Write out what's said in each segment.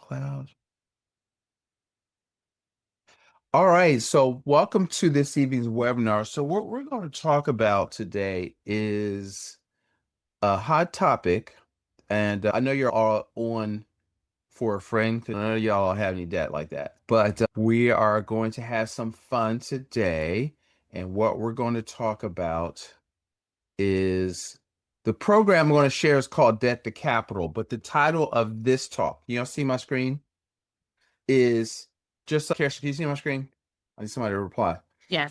Cloud. All right, so welcome to this evening's webinar. So what we're going to talk about today is a hot topic, and I know you're all on for a friend. 'Cause none of y'all have any debt like that, but we are going to have some fun today. And what we're going to talk about is the program I'm going to share is called Debt to Capital, but the title of this talk, you all see my screen? Is just Kirsten, can you see my screen? I need somebody to reply. Yeah.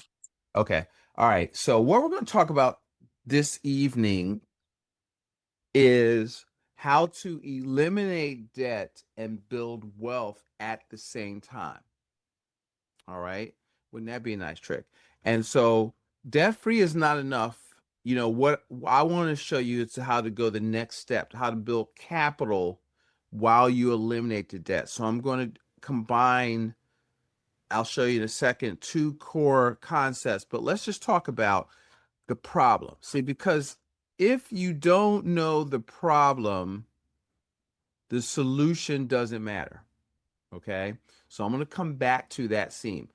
Okay. All right. So what we're going to talk about this evening is how to eliminate debt and build wealth at the same time. All right. Wouldn't that be a nice trick? And so debt free is not enough. You know what I want to show you is how to go the next step, how to build capital while you eliminate the debt. So I'm going to combine, I'll show you in a second, two core concepts, but let's just talk about the problem. See, because if you don't know the problem, the solution doesn't matter. Okay. So I'm going to come back to that theme.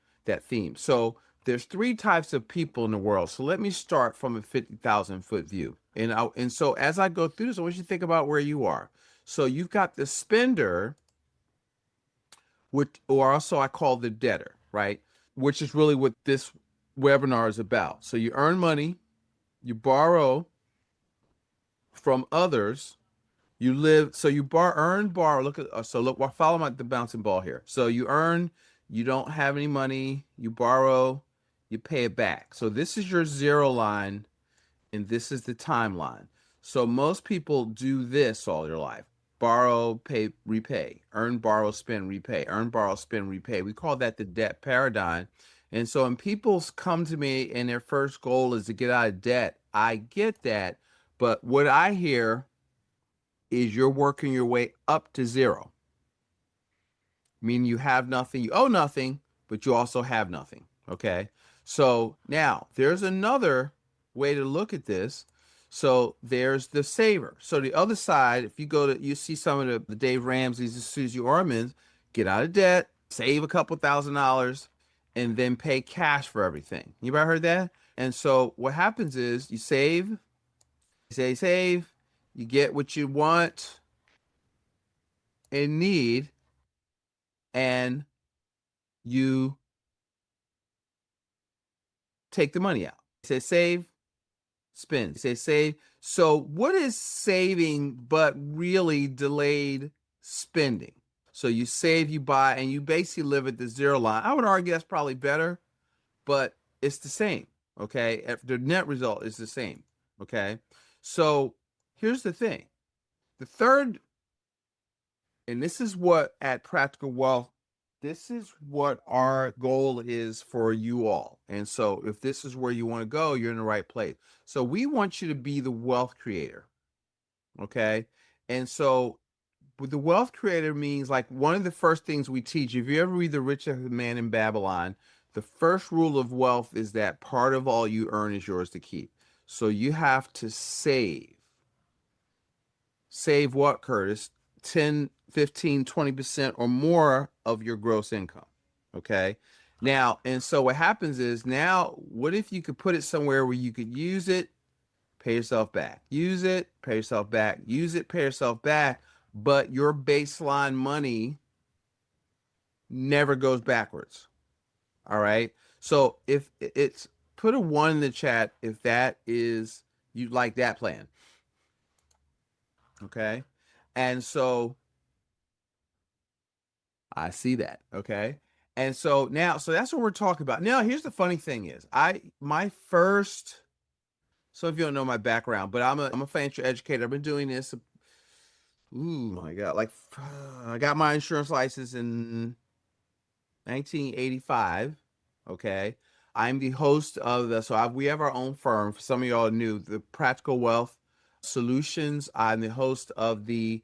So there's three types of people in the world. So let me start from a 50,000 foot view. And so as I go through this, I want you to think about where you are. So you've got the spender, which, or also I call the debtor, right? Which is really what this webinar is about. So you earn money, you borrow from others, you live, so you borrow. Look at, so look, well, follow the bouncing ball here. So you earn, you don't have any money, you borrow, you pay it back. So this is your zero line, and this is the timeline. So most people do this all their life. Borrow, pay, repay, earn, borrow, spend, repay, earn, borrow, spend, repay. We call that the debt paradigm. And so when people come to me and their first goal is to get out of debt, I get that. But what I hear is you're working your way up to zero, meaning you have nothing, you owe nothing, but you also have nothing. Okay. So now there's another way to look at this. So there's the saver. So the other side, if you go to, you see some of the Dave Ramsey's, the Susie Ormans, get out of debt, save a couple $1,000s, and then pay cash for everything. You ever heard that? And so what happens is you save, you get what you want and need, and you take the money out. Say save, spend. Say save. So what is saving but really delayed spending? So you save, you buy, and you basically live at the zero line. I would argue that's probably better, but it's the same. Okay. The net result is the same. Okay. So here's the thing. The third, and this is what at Practical Wealth, this is what our goal is for you all. And so if this is where you want to go, you're in the right place. So we want you to be the wealth creator. Okay. And so with the wealth creator means, like, one of the first things we teach, if you ever read The Richest Man in Babylon, the first rule of wealth is that part of all you earn is yours to keep. So you have to save. Save what, Curtis? 10, 15, 20% or more of your gross income. Okay. Now, and so what happens is, now, what if you could put it somewhere where you could use it, pay yourself back, use it, pay yourself back, use it, pay yourself back, but your baseline money never goes backwards. All right. So if it's, put a one in the chat if that is, you like that plan. Okay. And so I see that. Okay. And so now, so that's what we're talking about. Now, here's the funny thing is, my first, some of you don't know my background, but I'm a financial educator. I've been doing this. Ooh, my God. Like, I got my insurance license in 1985. Okay. I'm the host of we have our own firm. For some of y'all new, the Practical Wealth Solutions. I'm the host of the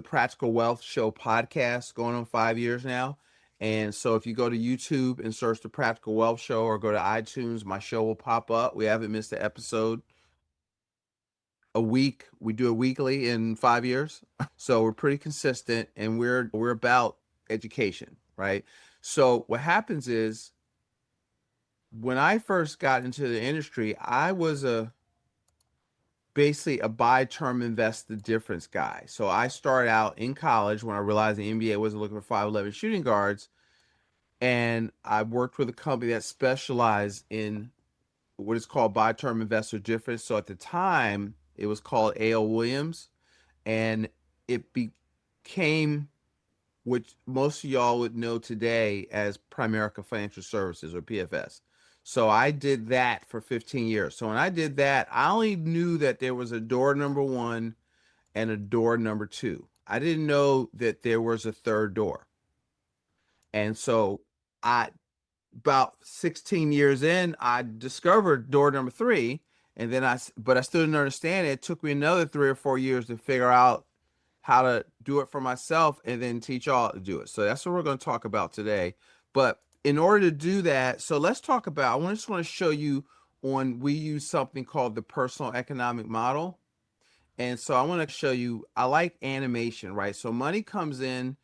Practical Wealth Show podcast, going on 5 years now. And so if you go to YouTube and search the Practical Wealth Show, or go to iTunes, my show will pop up. We haven't missed an episode a week. We do it weekly in 5 years. So we're pretty consistent, and we're about education, right? So what happens is when I first got into the industry, I was a basically a buy term invest the difference guy. So I started out in college when I realized the NBA wasn't looking for 5'11" shooting guards, and I worked with a company that specialized in what is called buy term investor difference. So at the time, it was called A.L. Williams, and it became which most of y'all would know today as Primerica Financial Services or PFS. So I did that for 15 years. So when I did that, I only knew that there was a door number one and a door number two. I didn't know that there was a third door. And so I about 16 years in, I discovered door number three. And then but I still didn't understand it. It took me another 3 or 4 years to figure out how to do it for myself and then teach y'all to do it. So that's what we're going to talk about today. But in order to do that, so let's talk about, just want to show you we use something called the personal economic model. And so I want to show you, I like animation, right? So money comes in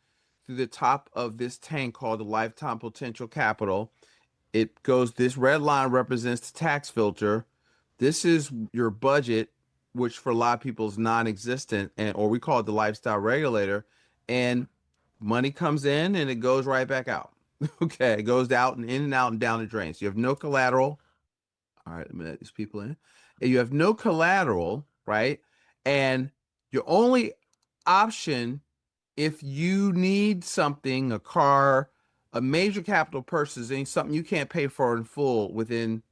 through the top of this tank called the lifetime potential capital. It goes, this red line represents the tax filter. This is your budget, which for a lot of people is non-existent, or we call it the lifestyle regulator. And money comes in and it goes right back out. Okay, it goes out and in and out and down the drain. So you have no collateral. All right, let me let these people in. And you have no collateral, right? And your only option if you need something, a car, a major capital purchase, something you can't pay for in full within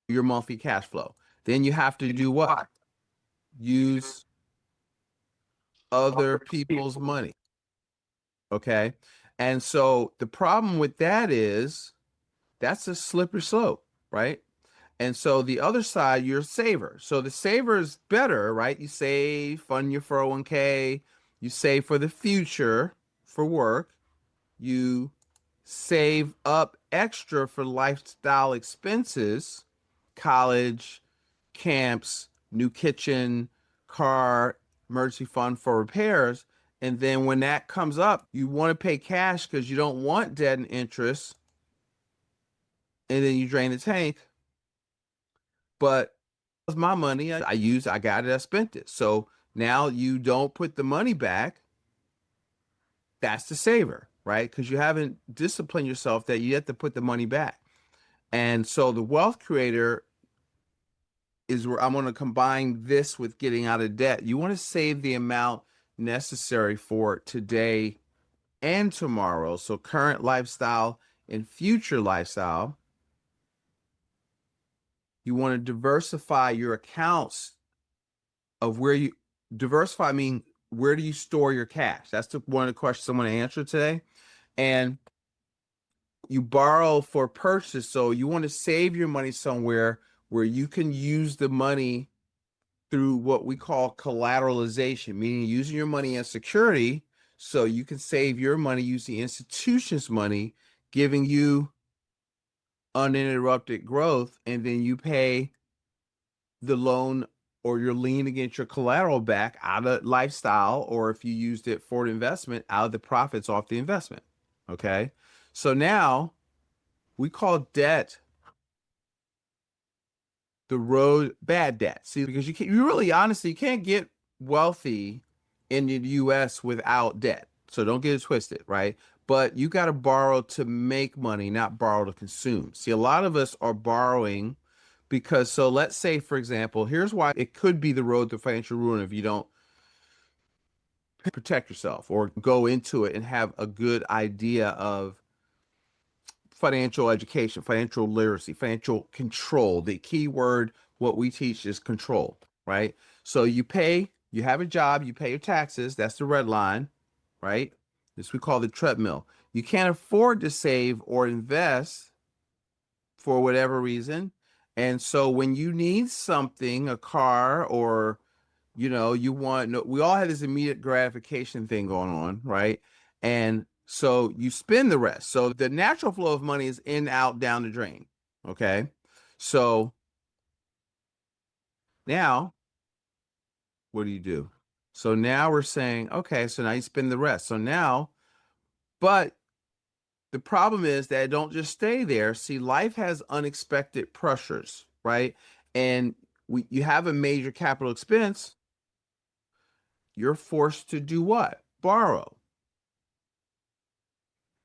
your monthly cash flow, then you have to do what? Use other people's money. Okay. And so the problem with that is that's a slippery slope, right? And so the other side, you're a saver. So the saver is better, right? You save, fund your 401k, you save for the future for work, you save up extra for lifestyle expenses, college, camps, new kitchen, car, emergency fund for repairs. And then when that comes up, you want to pay cash because you don't want debt and interest. And then you drain the tank. But it's my money. I got it, I spent it. So now you don't put the money back. That's the saver, right? Because you haven't disciplined yourself that you have to put the money back. And so the wealth creator is where I'm going to combine this with getting out of debt. You want to save the amount necessary for today and tomorrow. So current lifestyle and future lifestyle. You want to diversify your accounts of where you diversify. I mean, where do you store your cash? That's one of the questions I'm going to answer today. And you borrow for purchase. So you want to save your money somewhere where you can use the money through what we call collateralization, meaning using your money as security so you can save your money, use the institution's money, giving you uninterrupted growth, and then you pay the loan or your lien against your collateral back out of lifestyle, or if you used it for an investment, out of the profits off the investment. Okay. So now we call debt the road bad debt. See, because you really honestly you can't get wealthy in the US without debt. So don't get it twisted, right? But you got to borrow to make money, not borrow to consume. See, a lot of us are borrowing because, so let's say, for example, here's why it could be the road to financial ruin if you don't protect yourself or go into it and have a good idea of financial education, financial literacy, financial control. The key word, what we teach is control, right? So you have a job, you pay your taxes. That's the red line, right? This we call the treadmill. You can't afford to save or invest for whatever reason. And so when you need something, a car or you want no, we all have this immediate gratification thing going on, right? And so you spend the rest. So the natural flow of money is in, out, down the drain. Okay. So now what do you do? So now we're saying, okay, so now you spend the rest. So now But the problem is that it don't just stay there. See, life has unexpected pressures, right? And you have a major capital expense, you're forced to do what? Borrow.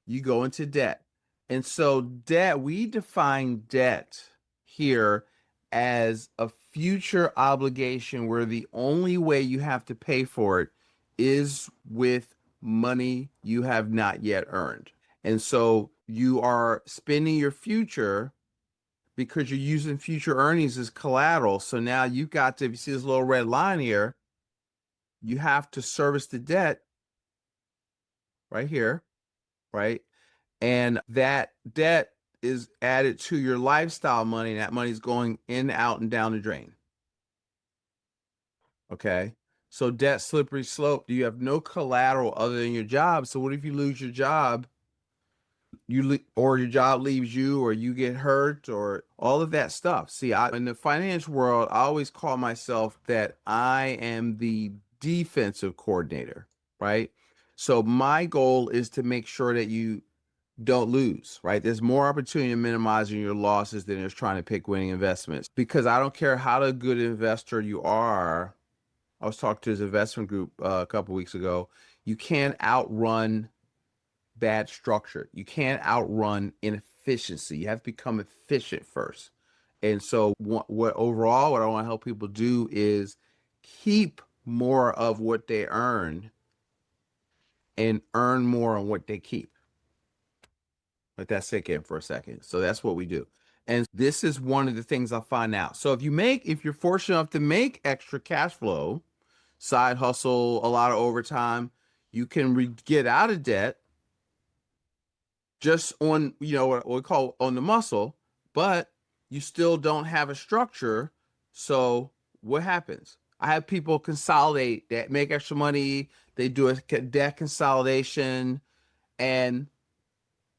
You go into debt. And so debt, we define debt here as a future obligation where the only way you have to pay for it is with money you have not yet earned. And so you are spending your future because you're using future earnings as collateral. So now you've got to, if you see this little red line here, you have to service the debt right here, right? And that debt is added to your lifestyle money, and that money's going in, out, and down the drain. Okay. So debt slippery slope. You have no collateral other than your job. So what if you lose your job? Or your job leaves you, or you get hurt, or all of that stuff. See, in the finance world, I always call myself that I am the defensive coordinator, right? So my goal is to make sure that you don't lose, right? There's more opportunity in minimizing your losses than there's trying to pick winning investments. Because I don't care how good investor you are. I was talking to this investment group a couple weeks ago. You can't outrun bad structure. You can't outrun inefficiency. You have to become efficient first. And so what overall, what I want to help people do is keep more of what they earn and earn more on what they keep. Let that sink in for a second. So that's what we do. And this is one of the things I find out. So if you're fortunate enough to make extra cash flow, side hustle, a lot of overtime, you can get out of debt just on, what we call on the muscle, but you still don't have a structure. So what happens? I have people consolidate that make extra money. They do a debt consolidation, and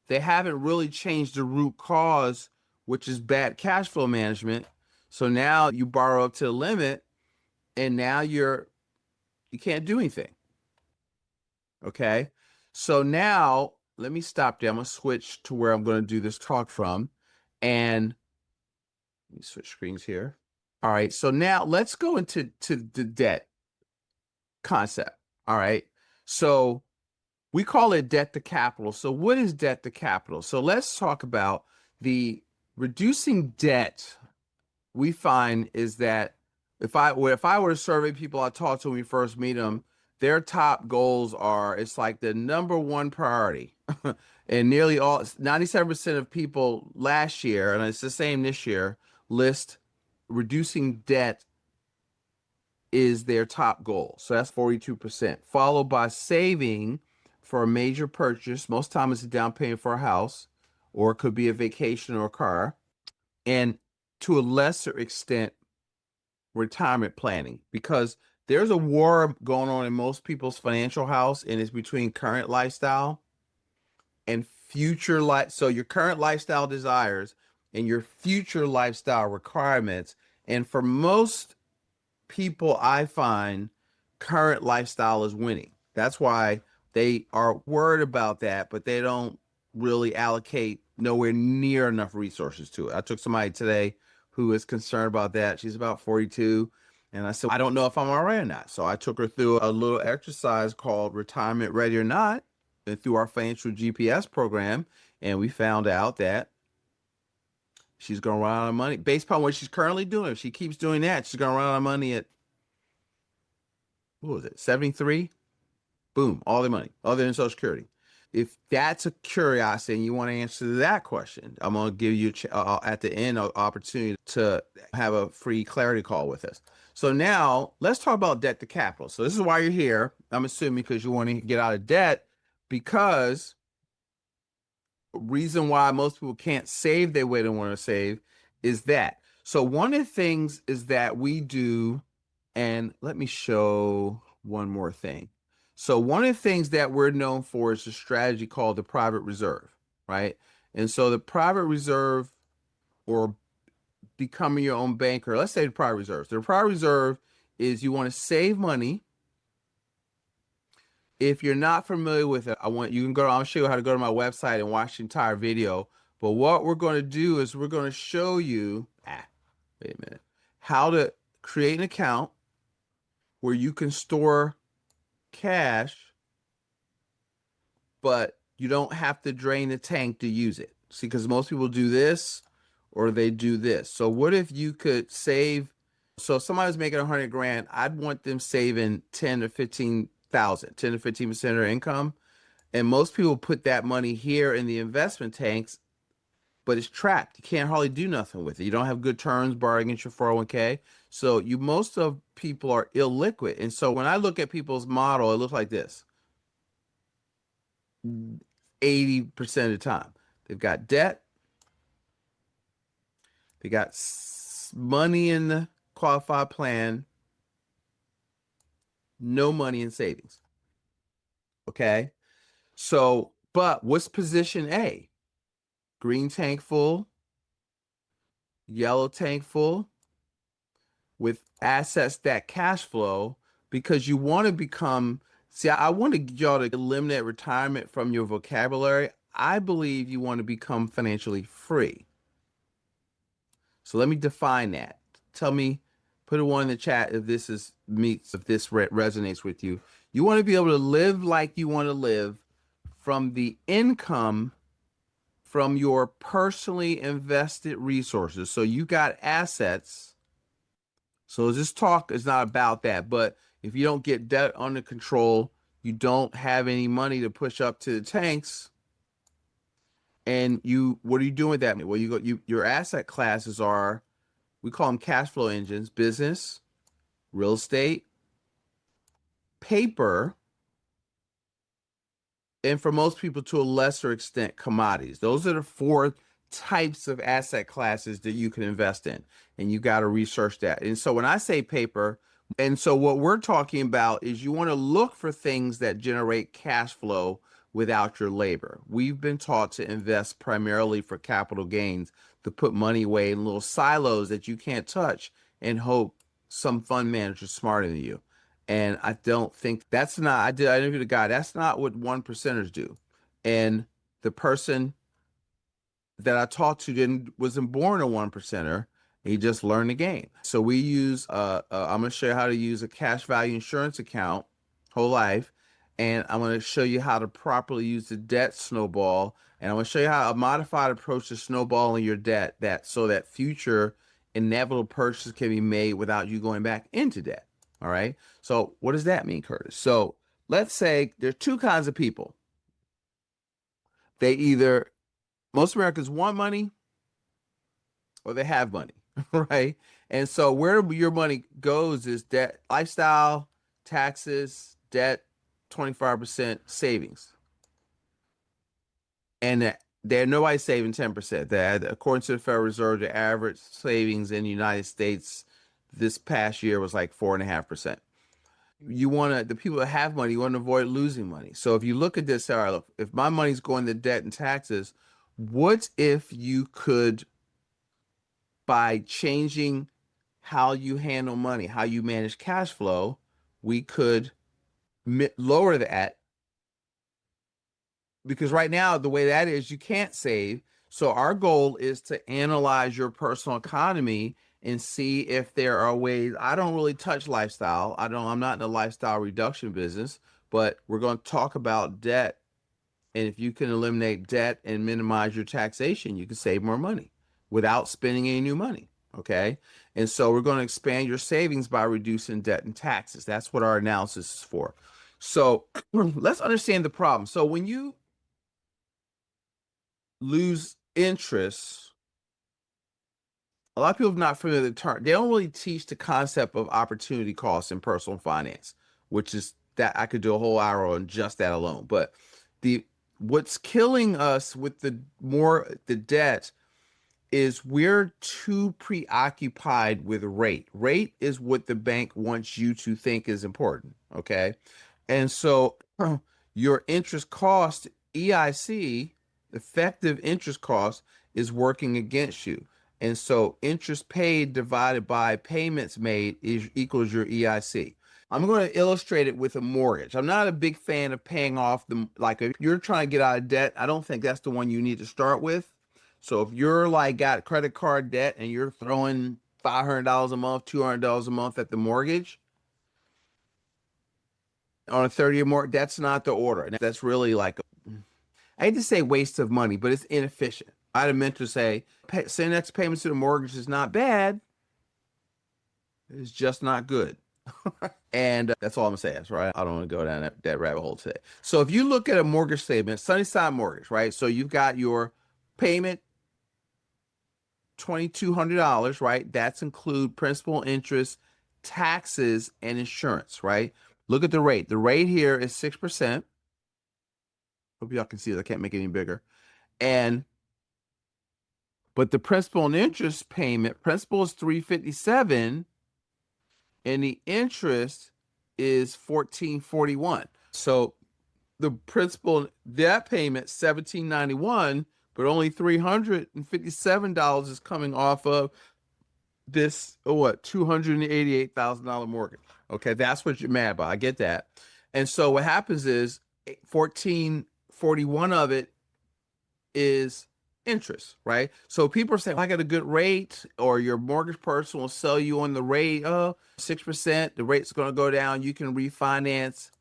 they haven't really changed the root cause, which is bad cash flow management. So now you borrow up to the limit, and now you can't do anything. Okay. So now let me stop there. I'm gonna switch to where I'm gonna do this talk from. And let me switch screens here. All right. So now let's go into the debt concept. All right. So we call it debt to capital. So what is debt to capital? So let's talk about the reducing debt. We find is that if I were to survey people I talk to when we first meet them, their top goals are, it's like the number one priority. And nearly 97% of people last year, and it's the same this year, list reducing debt is their top goal. So that's 42%, followed by saving for a major purchase. Most time it's a down payment for a house, or it could be a vacation or a car. And to a lesser extent, retirement planning, because there's a war going on in most people's financial house, and it's between current lifestyle and future life. So your current lifestyle desires and your future lifestyle requirements. And for most people, I find current lifestyle is winning. That's why they are worried about that, but they don't really allocate nowhere near enough resources to it. I took somebody today who is concerned about that. She's about 42. And I said, I don't know if I'm all right or not. So I took her through a little exercise called Retirement Ready or Not, and through our financial GPS program. And we found out that she's going to run out of money based upon what she's currently doing. If she keeps doing that, she's going to run out of money at, what was it, 73? Boom, all the money, other than Social Security. If that's a curiosity and you want to answer that question, I'm going to give you at the end an opportunity to have a free clarity call with us. So now let's talk about debt to capital. So this is why you're here. I'm assuming because you want to get out of debt, because reason why most people can't save their way they want to save is that. So one of the things is that we do, and let me show one more thing. So one of the things that we're known for is a strategy called the private reserve, right? And so the private reserve, or becoming your own banker, let's say the private reserve. So the private reserve is you want to save money If you're not familiar with it, you can go. I'll show you how to go to my website and watch the entire video. But what we're going to do is we're going to show you, wait a minute, how to create an account where you can store cash, but you don't have to drain the tank to use it. See, because most people do this or they do this. So what if you could save? So if somebody's making 100 grand, I'd want them saving 10 to 15,000, 10 to 15% of their income. And most people put that money here in the investment tanks, but it's trapped. You can't hardly do nothing with it. You don't have good terms borrowing against your 401k. So most of people are illiquid. And so when I look at people's model, it looks like this. 80% of the time, they've got debt, they got money in the qualified plan, no money in savings. Okay. So, but what's position A? Green tank full, yellow tank full, with assets that cash flow, because you want to become, see, I want to get y'all to eliminate retirement from your vocabulary. I believe you want to become financially free. So let me define that. Tell me, put a one in the chat if this is meets, if this resonates with you. You want to be able to live like you want to live from the income from your personally invested resources. So you got assets. So this talk is not about that. But if you don't get debt under control, you don't have any money to push up to the tanks. And what are you doing with that? Well, your asset classes are, we call them cash flow engines: business, real estate, paper, and for most people to a lesser extent, commodities. Those are the four types of asset classes that you can invest in. And you got to research that. And so when I say paper, and so what we're talking about is you want to look for things that generate cash flow without your labor. We've been taught to invest primarily for capital gains, to put money away in little silos that you can't touch and hope some fund manager smarter than you. And I don't think that's not, I interviewed a guy, that's not what one percenters do. And the person that I talked to wasn't born a one percenter. He just learned the game. So we use, I'm going to show you how to use a cash value insurance account whole life. And I'm going to show you how to properly use the debt snowball. And I'm going to show you how a modified approach to snowballing your debt, so that future inevitable purchases can be made without you going back into debt. All right. So what does that mean, Curtis? So let's say there's two kinds of people. Most Americans want money or they have money, right? And so where your money goes is debt, lifestyle, taxes, debt, 25% savings. And nobody's saving 10%. That according to the Federal Reserve, the average savings in the United States this past year was like 4.5%. The people that have money, you want to avoid losing money. So if you look at this, all right, look, if my money's going to debt and taxes, what if you could, by changing how you handle money, how you manage cash flow, we could lower that, because right now the way that is, you can't save. So our goal is to analyze your personal economy and see if there are ways. I don't really touch lifestyle. I'm not in the lifestyle reduction business, but we're going to talk about debt. And if you can eliminate debt and minimize your taxation, you can save more money without spending any new money. Okay. And so we're going to expand your savings by reducing debt and taxes. That's what our analysis is for. So let's understand the problem. So when you lose interest, a lot of people are not familiar with the term. They don't really teach the concept of opportunity costs in personal finance, which is that I could do a whole hour on just that alone. But what's killing us with the debt is we're too preoccupied with rate. Rate is what the bank wants you to think is important. Okay. And so your interest cost, EIC, effective interest cost, is working against you. And so interest paid divided by payments made equals your EIC. I'm going to illustrate it with a mortgage. I'm not a big fan of paying off the, like if you're trying to get out of debt, I don't think that's the one you need to start with. So if you're like got credit card debt and you're throwing $500 a month, $200 a month at the mortgage on a 30-year mortgage, that's not the order. And that's really like, I hate to say waste of money, but it's inefficient. I had a mentor say, say next payments to the mortgage is not bad. It's just not good. And that's all I'm saying, right? I don't want to go down that rabbit hole today. So if you look at a mortgage statement, Sunnyside Mortgage, right? So you've got your payment, $2,200, right? That's include principal, interest, taxes, and insurance, right? Look at the rate. The rate here is 6%. Hope y'all can see it. I can't make it any bigger. But the principal and interest payment, principal is 357, and the interest is 1441. So the principal debt payment 1791, but only $357 is coming off of this $288,000 mortgage. Okay, that's what you're mad about. I get that. And so what happens is 1441 of it is interest, right? So people are saying, well, I got a good rate, or your mortgage person will sell you on the rate, 6%, the rate's going to go down, you can refinance.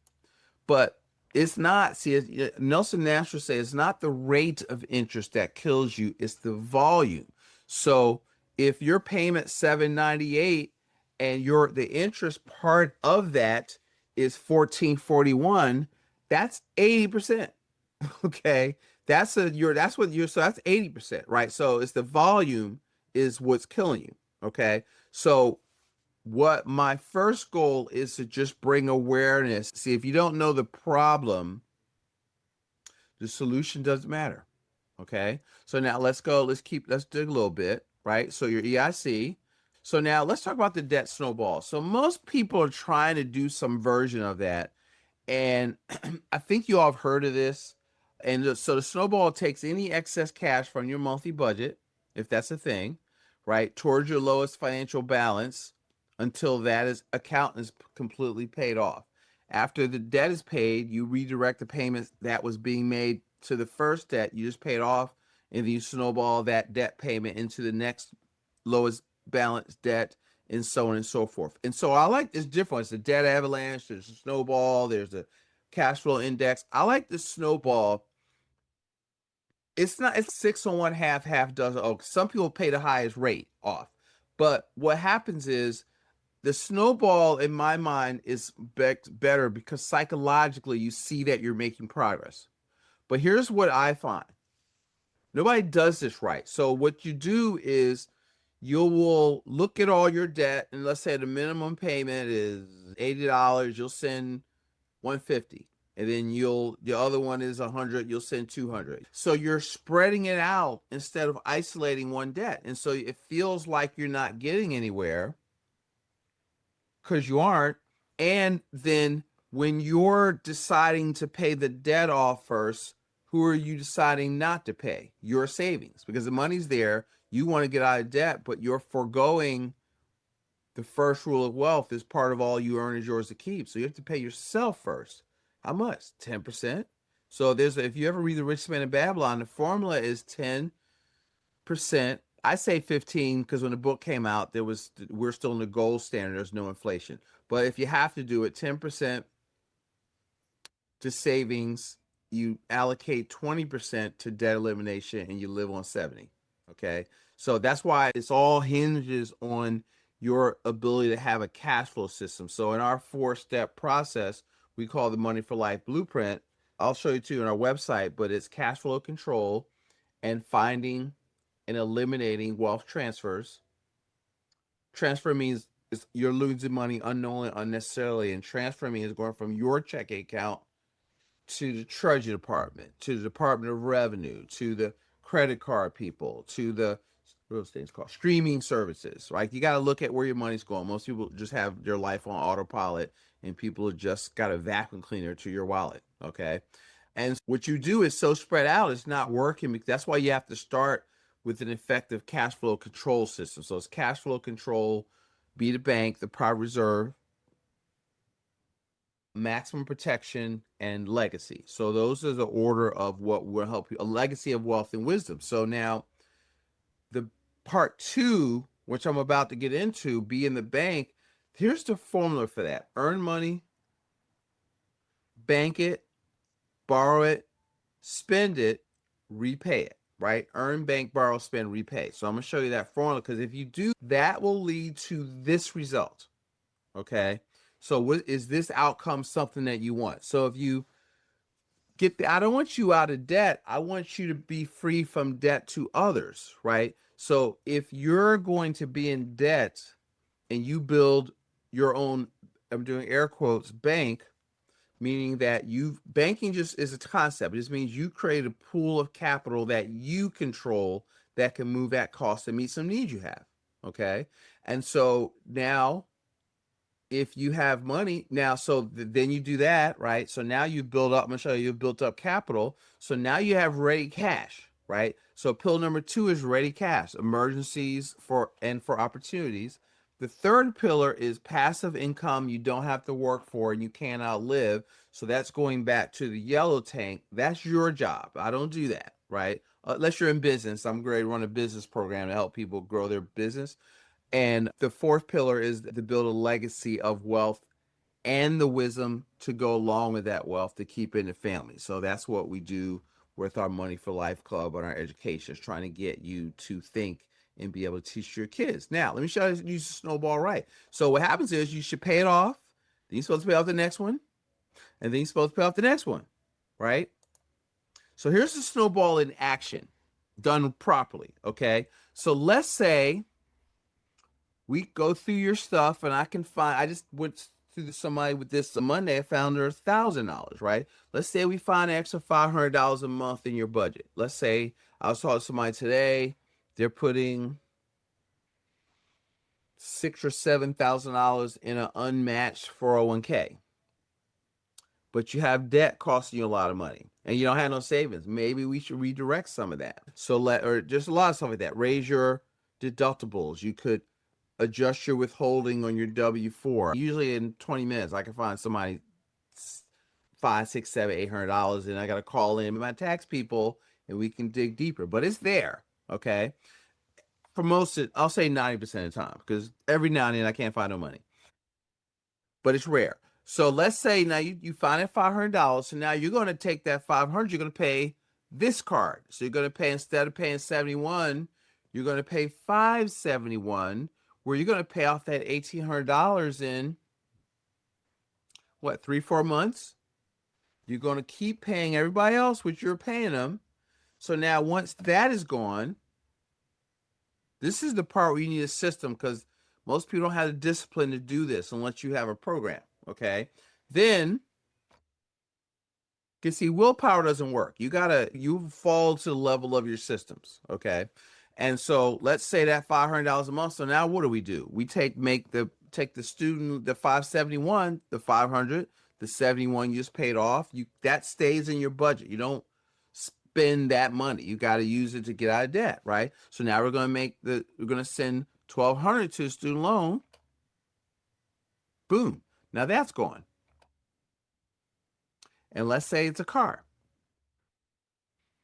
But it's not, see, Nelson Nash will say it's not the rate of interest that kills you, it's the volume. So if your payment $798 and the interest part of that is $1441, that's 80%. Okay. That's so that's 80%, right? So it's the volume is what's killing you. Okay. So what my first goal is to just bring awareness. See, if you don't know the problem, the solution doesn't matter. Okay. So now let's dig a little bit, right? So your EIC. So now let's talk about the debt snowball. So most people are trying to do some version of that. And I think you all have heard of this. And so the snowball takes any excess cash from your monthly budget, if that's a thing, right, towards your lowest financial balance until account is completely paid off. After the debt is paid, you redirect the payments that was being made to the first debt you just paid off, and then you snowball that debt payment into the next lowest balance debt, and so on and so forth. And so I like this difference. The debt avalanche, there's a snowball, there's a cash flow index. I like the snowball. It's 6 on one, half dozen. Oh, some people pay the highest rate off. But what happens is the snowball, in my mind, is better because psychologically you see that you're making progress. But here's what I find. Nobody does this right. So what you do is you will look at all your debt, and let's say the minimum payment is $80, you'll send $150. And then the other one is $100, you'll send $200. So you're spreading it out instead of isolating one debt. And so it feels like you're not getting anywhere because you aren't. And then when you're deciding to pay the debt off first, who are you deciding not to pay? Your savings, because the money's there. You want to get out of debt, but you're foregoing the first rule of wealth is part of all you earn is yours to keep. So you have to pay yourself first. How much? 10%. So if you ever read The Rich Man in Babylon, the formula is 10%. I say 15 because when the book came out, we're still in the gold standard. There's no inflation. But if you have to do it, 10% to savings, you allocate 20% to debt elimination, and you live on 70. Okay. So that's why it's all hinges on your ability to have a cash flow system. So in our 4-step process, we call the Money for Life Blueprint. I'll show you too on our website, but it's cash flow control and finding and eliminating wealth transfers. Transfer means you're losing money unknowingly, unnecessarily, and transfer means going from your checking account to the Treasury Department, to the Department of Revenue, to the credit card people, to the real estate called streaming services, right? You got to look at where your money's going. Most people just have their life on autopilot, and people have just got a vacuum cleaner to your wallet, okay? And what you do is so spread out, it's not working. That's why you have to start with an effective cash flow control system. So it's cash flow control, be the bank, the private reserve, maximum protection, and legacy. So those are the order of what will help you. A legacy of wealth and wisdom. So now the part two, which I'm about to get into, be in the bank. Here's the formula for that. Earn money, bank it, borrow it, spend it, repay it, right? Earn, bank, borrow, spend, repay. So I'm going to show you that formula because if you do, that will lead to this result. Okay. So what is this outcome something that you want? So if you I don't want you out of debt. I want you to be free from debt to others, right? So if you're going to be in debt and you build your own, I'm doing air quotes, bank, meaning that banking just is a concept. It just means you create a pool of capital that you control that can move at cost and meet some needs you have. Okay. And so now if you have money now, so then you do that, right? So now you build up, I'm gonna show you, you've built up capital. So now you have ready cash, right? So pill number two is ready cash, emergencies for opportunities. The third pillar is passive income you don't have to work for and you can't outlive. So that's going back to the yellow tank. That's your job. I don't do that, right? Unless you're in business. I'm going to run a business program to help people grow their business. And the fourth pillar is to build a legacy of wealth and the wisdom to go along with that wealth to keep in the family. So that's what we do with our Money for Life Club and our education, is trying to get you to think and be able to teach your kids. Now, let me show you how to use the snowball right. So what happens is you should pay it off. Then you're supposed to pay off the next one. And then you're supposed to pay off the next one, right? So here's the snowball in action, done properly, okay? So let's say we go through your stuff and I just went through somebody with this Monday. I found her $1,000, right? Let's say we find an extra $500 a month in your budget. Let's say I was talking to somebody today, they're putting $6,000 or $7,000 in an unmatched 401k, but you have debt costing you a lot of money and you don't have no savings. Maybe we should redirect some of that. Or just a lot of stuff like that. Raise your deductibles. You could adjust your withholding on your W-4. Usually in 20 minutes, I can find somebody $500, $600, $700, $800, and I got to call in my tax people and we can dig deeper. But it's there, okay? For most, I'll say 90% of the time, because every now and then I can't find no money, but it's rare. So let's say now you find it $500. So now you're going to take that 500, you're going to pay this card. So you're going to pay, instead of paying 71, you're going to pay 571, where you're going to pay off that $1,800 in what, 3-4 months. You're going to keep paying everybody else which you're paying them. So now once that is gone, this is the part where you need a system, because most people don't have the discipline to do this unless you have a program. Okay, then you see, willpower doesn't work. You fall to the level of your systems. Okay, and so let's say that $500 a month. So now what do? We take the student, the 571, the 500, the 71 you just paid off. That stays in your budget. You don't spend that money. You got to use it to get out of debt, right? So now we're going to send 1,200 to a student loan. Boom. Now that's gone. And let's say it's a car.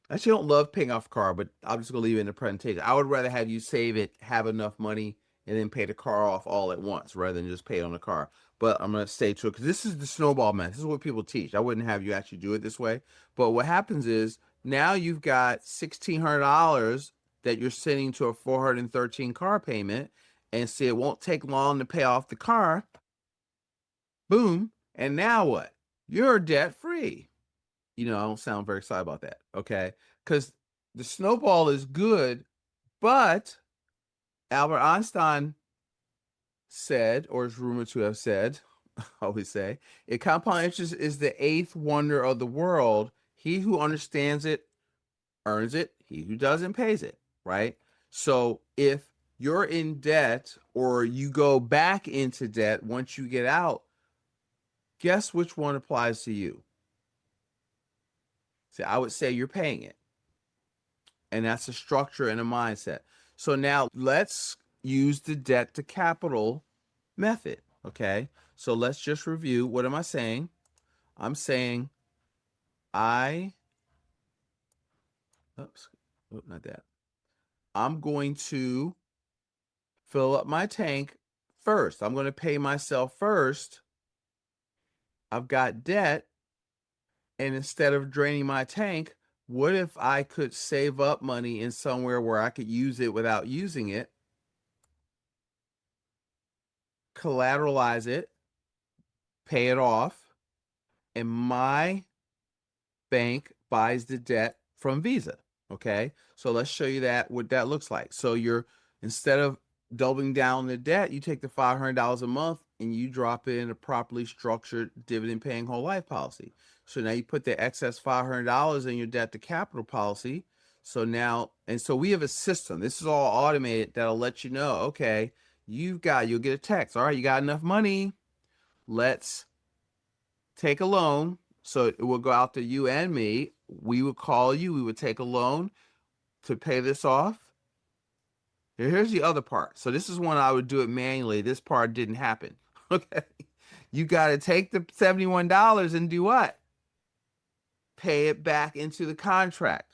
I actually don't love paying off a car, but I'm just gonna leave it in the presentation. I would rather have you save it, have enough money, and then pay the car off all at once rather than just pay it on the car. But I'm gonna stay true, because this is the snowball method. This is what people teach. I wouldn't have you actually do it this way. But what happens is now you've got $1,600 that you're sending to a 413 car payment, and see, it won't take long to pay off the car. Boom. And now what? You're debt free. I don't sound very excited about that, okay? Because the snowball is good, but Albert Einstein said, or is rumored to have said, I always say, if compound interest is the eighth wonder of the world, he who understands it earns it, he who doesn't pays it, right? So if you're in debt or you go back into debt once you get out, guess which one applies to you? See, I would say you're paying it. And that's a structure and a mindset. So now let's use the debt to capital method. Okay. So let's just review. What am I saying? I'm saying I, oops, oh, not that. I'm going to fill up my tank first. I'm going to pay myself first. I've got debt. And instead of draining my tank, what if I could save up money in somewhere where I could use it without using it, collateralize it, pay it off, and my bank buys the debt from Visa. Okay. So let's show you that what that looks like. So you're instead of doubling down the debt, you take the $500 a month and you drop it in a properly structured dividend paying whole life policy. So now you put the excess $500 in your debt to capital policy. So now, and so we have a system. This is all automated that'll let you know, okay, you'll get a text. All right, you got enough money. Let's take a loan. So it will go out to you and me. We would call you. We would take a loan to pay this off. Here's the other part. So this is when I would do it manually. This part didn't happen. Okay. You got to take the $71 and do what? Pay it back into the contract.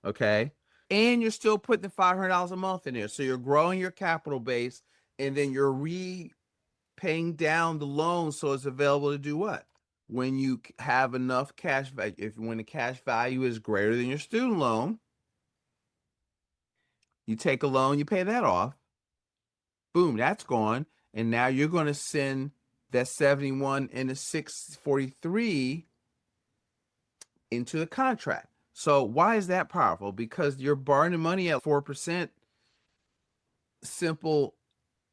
Okay. And you're still putting the $500 a month in there. So you're growing your capital base and then you're repaying down the loan so it's available to do what? When you have enough cash value, when the cash value is greater than your student loan, you take a loan, you pay that off. Boom, that's gone. And now you're going to send that 71 and the 643 into the contract. So why is that powerful? Because you're borrowing money at 4% simple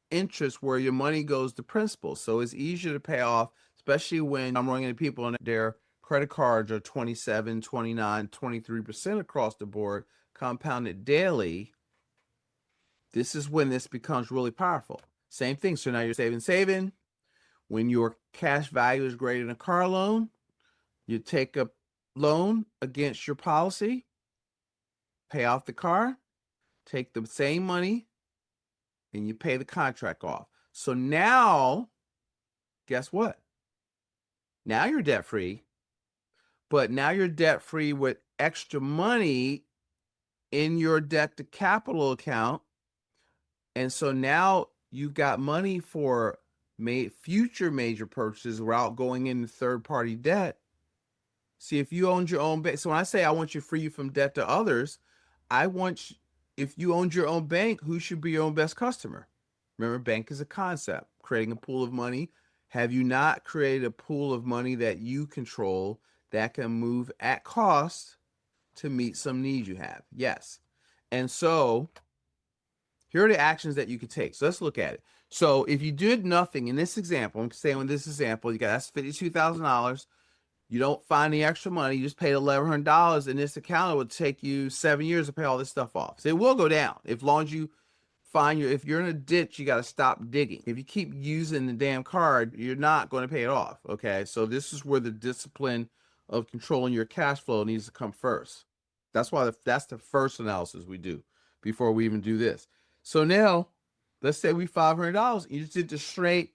interest where your money goes to principal. So it's easier to pay off, especially when I'm running into people and their credit cards are 27, 29, 23% across the board, compounded daily. This is when this becomes really powerful. Same thing. So now you're saving. When your cash value is greater than a car loan, you take a loan against your policy, pay off the car, take the same money, and you pay the contract off. So now, guess what? Now you're debt free, but now you're debt free with extra money in your debt to capital account. And so now you've got money for future major purchases without going into third party debt. See, if you owned your own bank, so when I say I want you to free you from debt to others, if you owned your own bank, who should be your own best customer? Remember, bank is a concept, creating a pool of money. Have you not created a pool of money that you control that can move at cost to meet some needs you have? Yes. And so here are the actions that you could take. So let's look at it. So if you did nothing in this example, I'm saying in this example, that's $52,000. You don't find the extra money. You just paid $1,100 in this account. It would take you 7 years to pay all this stuff off. So it will go down. If long as you if you're in a ditch, you got to stop digging. If you keep using the damn card, you're not going to pay it off. Okay. So this is where the discipline of controlling your cash flow needs to come first. That's why that's the first analysis we do before we even do this. So now let's say we $500. You just did the straight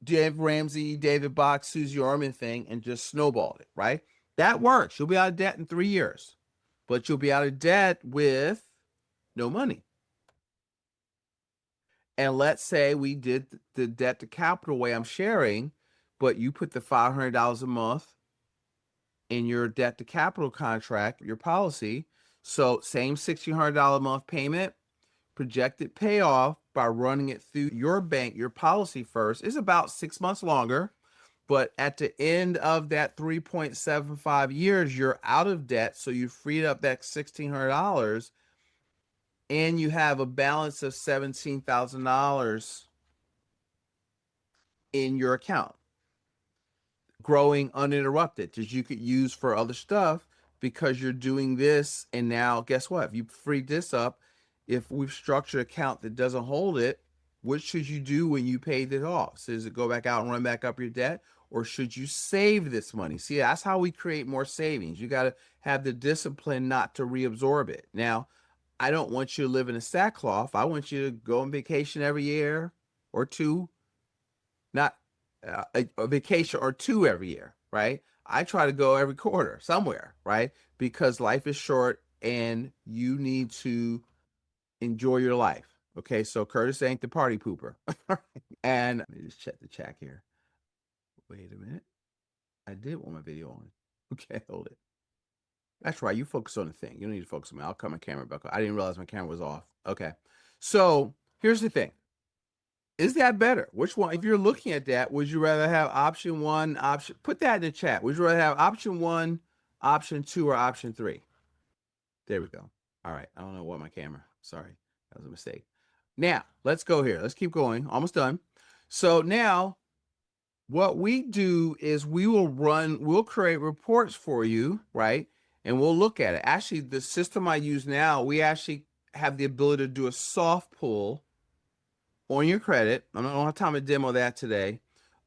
Dave Ramsey, David Box, Susie Orman thing and just snowballed it, right? That works. You'll be out of debt in 3 years, but you'll be out of debt with no money. And let's say we did the debt to capital way I'm sharing, but you put the $500 a month in your debt to capital contract, your policy. So same $1,600 a month payment, projected payoff by running it through your bank, your policy first is about 6 months longer. But at the end of that 3.75 years, you're out of debt. So you freed up that $1,600 and you have a balance of $17,000 in your account, growing uninterrupted, that you could use for other stuff because you're doing this. And now, guess what? If you freed this up, if we've structured an account that doesn't hold it, what should you do when you paid it off? So does it go back out and run back up your debt? Or should you save this money? See, that's how we create more savings. You got to have the discipline not to reabsorb it. Now, I don't want you to live in a sackcloth. I want you to go on vacation every year or two, not a vacation or two every year, right? I try to go every quarter somewhere, right? Because life is short and you need to enjoy your life. Okay, so Curtis ain't the party pooper. And let me just check the chat here. Wait a minute. I did want my video on. Okay, hold it. That's right. You focus on the thing. You don't need to focus on me. I'll cut my camera back on. I didn't realize my camera was off. Okay. So here's the thing. Is that better? Which one? If you're looking at that, would you rather have option one, option? Put that in the chat. Would you rather have option one, option two, or option three? There we go. All right. I don't know what my camera. Sorry. That was a mistake. Now, let's go here. Let's keep going. Almost done. So now what we do is we'll create reports for you, right? And we'll look at it. Actually, the system I use now, we actually have the ability to do a soft pull on your credit. I don't have time to demo that today.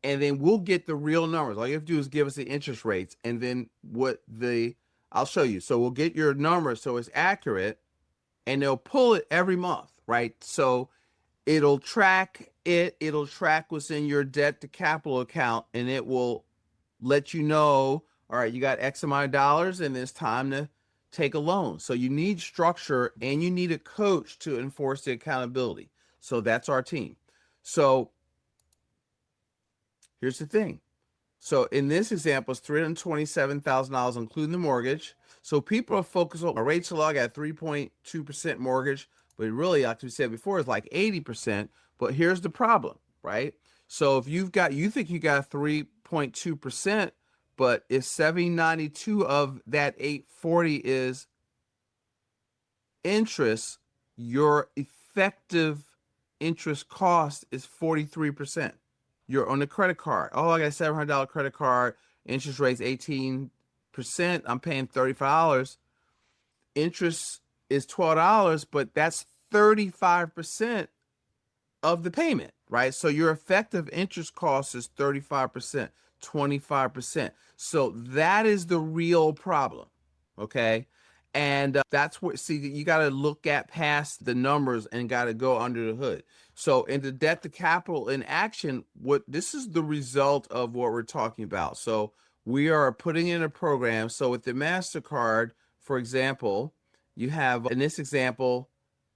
And then we'll get the real numbers. All you have to do is give us the interest rates and then I'll show you. So we'll get your numbers so it's accurate and they'll pull it every month, right? So it'll track what's in your debt to capital account and it will let you know, all right, you got X amount of dollars and it's time to take a loan. So you need structure and you need a coach to enforce the accountability. So that's our team. So here's the thing. So in this example, it's $327,000, including the mortgage. So people are focused on a rate log at 3.2% mortgage, but really, like we said before, it's like 80%. But here's the problem, right? So if you think you got 3.2%, but if 792 of that 840 is interest, your effective interest cost is 43%. You're on the credit card. Oh, I got a $700 credit card. Interest rate's 18%. I'm paying $35. Interest is $12, but that's 35% of the payment, right? So your effective interest cost is 35%, 25%. So that is the real problem, okay? And that's what, see, you got to look at past the numbers and got to go under the hood. So in the debt to capital in action, this is the result of what we're talking about. So we are putting in a program. So with the MasterCard, for example, you have, in this example,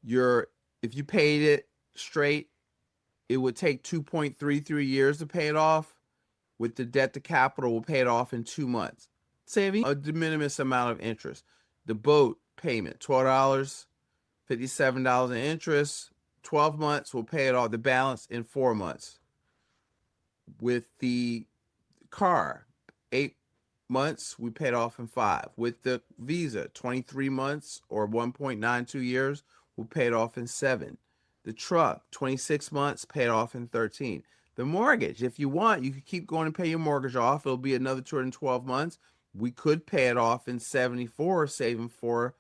if you paid it straight, it would take 2.33 years to pay it off. With the debt to capital, we'll pay it off in 2 months, saving a de minimis amount of interest. The boat payment, $12, $57 in interest, 12 months, we'll pay it off, the balance in 4 months. With the car, 8 months, we paid off in 5. With the Visa, 23 months or 1.92 years, we'll pay it off in 7. The truck, 26 months, paid off in 13. The mortgage, if you want, you could keep going and pay your mortgage off. It'll be another 212 months. We could pay it off in 74, saving for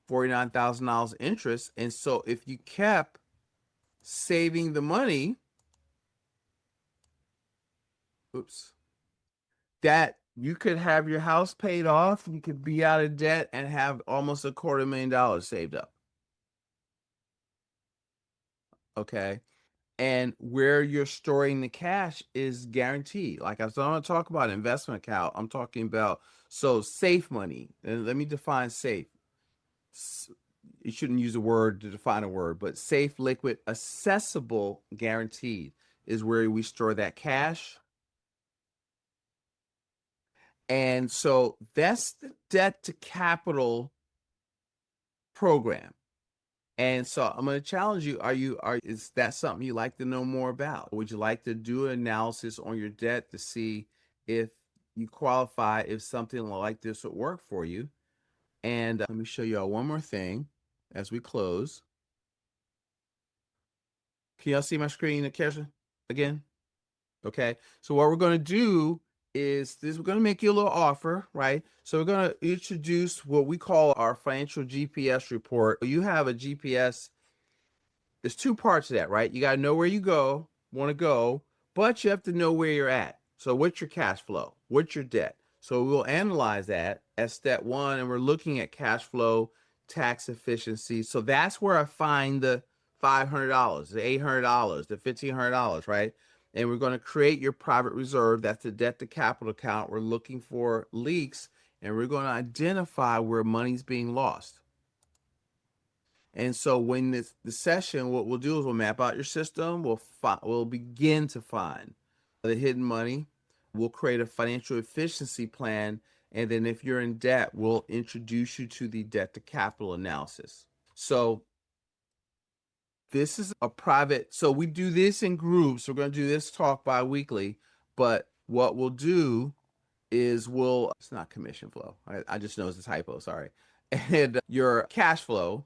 $49,000 interest. And so if you kept saving the money, that you could have your house paid off, you could be out of debt and have almost $250,000 saved up. Okay. And where you're storing the cash is guaranteed. Like I was going to talk about investment account, I'm talking about safe money. And let me define safe. You shouldn't use a word to define a word, but safe, liquid, accessible, guaranteed is where we store that cash. And so that's the debt to capital program. And so I'm going to challenge you. Is that something you'd like to know more about? Would you like to do an analysis on your debt to see if you qualify, if something like this would work for you? And let me show you all one more thing as we close. Can y'all see my screen, Kesha, again? Okay. So what we're going to do is we're going to make you a little offer, right? So we're going to introduce what we call our financial GPS report. You have a GPS. There's 2 parts to that, right? You got to know where you want to go, but you have to know where you're at. So what's your cash flow? What's your debt? So we'll analyze that as step 1, and we're looking at cash flow, tax efficiency. So that's where I find the $500, the $800, the $1,500, right? And we're going to create your private reserve. That's the debt to capital account. We're looking for leaks, and we're going to identify where money's being lost. And so when the session, what we'll do is we'll map out your system. We'll begin to find the hidden money. We'll create a financial efficiency plan, and then if you're in debt, we'll introduce you to the debt to capital analysis. So this is a private. So we do this in groups. We're going to do this talk bi-weekly, but what we'll do is it's not commission flow. I just know it's a typo. Sorry. And your cash flow,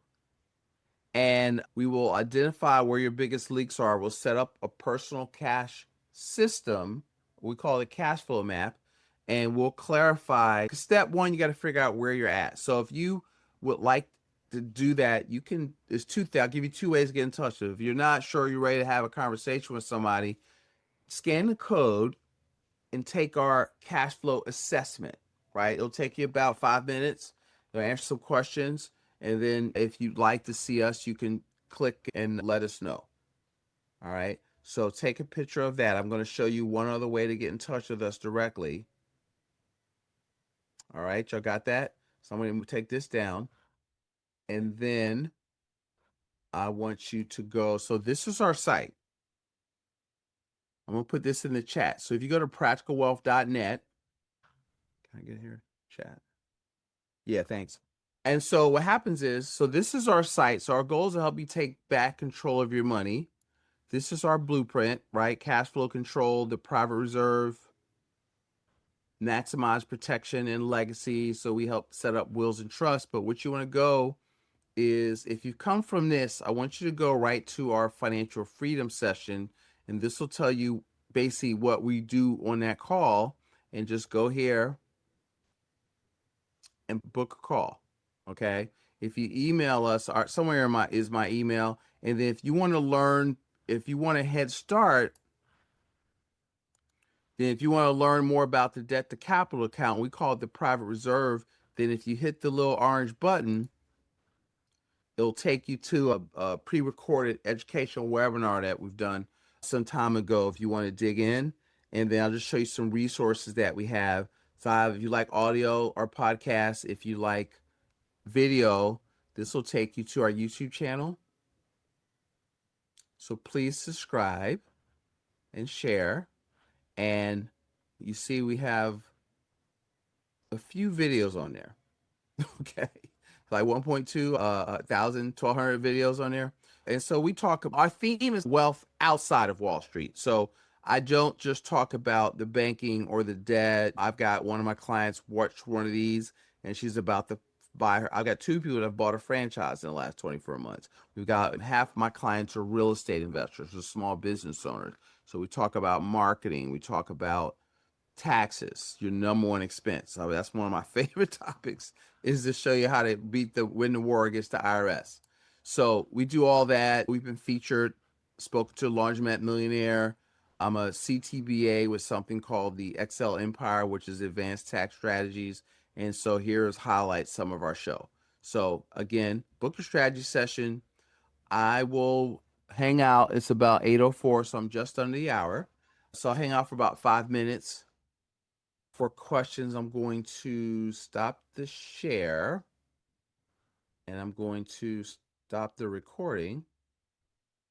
and we will identify where your biggest leaks are. We'll set up a personal cash system. We call it cash flow map, and we'll clarify. Step one, you got to figure out where you're at. So if you would like to do that, you can. I'll give you two ways to get in touch. If you're not sure you're ready to have a conversation with somebody, scan the code and take our cash flow assessment. Right, it'll take you about 5 minutes. They'll answer some questions. And then if you'd like to see us, you can click and let us know. All right. So take a picture of that. I'm going to show you one other way to get in touch with us directly. All right. Y'all got that? So I'm going to take this down. And then I want you to go. So this is our site. I'm going to put this in the chat. So if you go to practicalwealth.net, can I get here? Chat. Yeah, thanks. And so what happens is, so this is our site. So our goal is to help you take back control of your money. This is our blueprint, right? Cash flow control, the private reserve, maximize protection and legacy. So we help set up wills and trusts. But what you want to go is, if you come from this, I want you to go right to our financial freedom session. And this will tell you basically what we do on that call. And just go here and book a call. Okay. If you email us, somewhere is my email. And then if you want to learn, if you want a head start, then if you want to learn more about the debt to capital account, we call it the private reserve. Then if you hit the little orange button, it'll take you to a pre-recorded educational webinar that we've done some time ago if you want to dig in. And then I'll just show you some resources that we have. So if you like audio or podcasts, if you like video, this will take you to our YouTube channel. So please subscribe and share. And you see we have a few videos on there. Okay. Like 1.2 thousand, 1,200 videos on there. And so our theme is wealth outside of Wall Street. So I don't just talk about the banking or the debt. I've got one of my clients watch one of these, and she's about to buy her. I've got two people that have bought a franchise in the last 24 months. We've got half my clients are real estate investors or small business owners. So we talk about marketing. We talk about taxes, your number one expense. So that's one of my favorite topics, is to show you how to win the war against the IRS. So we do all that. We've been featured, spoken to a laundromat millionaire. I'm a CTBA with something called the Excel Empire, which is advanced tax strategies. And so here's highlights some of our show. So again, book your strategy session. I will hang out. It's about 8:04, so I'm just under the hour. So I'll hang out for about 5 minutes. For questions, I'm going to stop the share, and I'm going to stop the recording.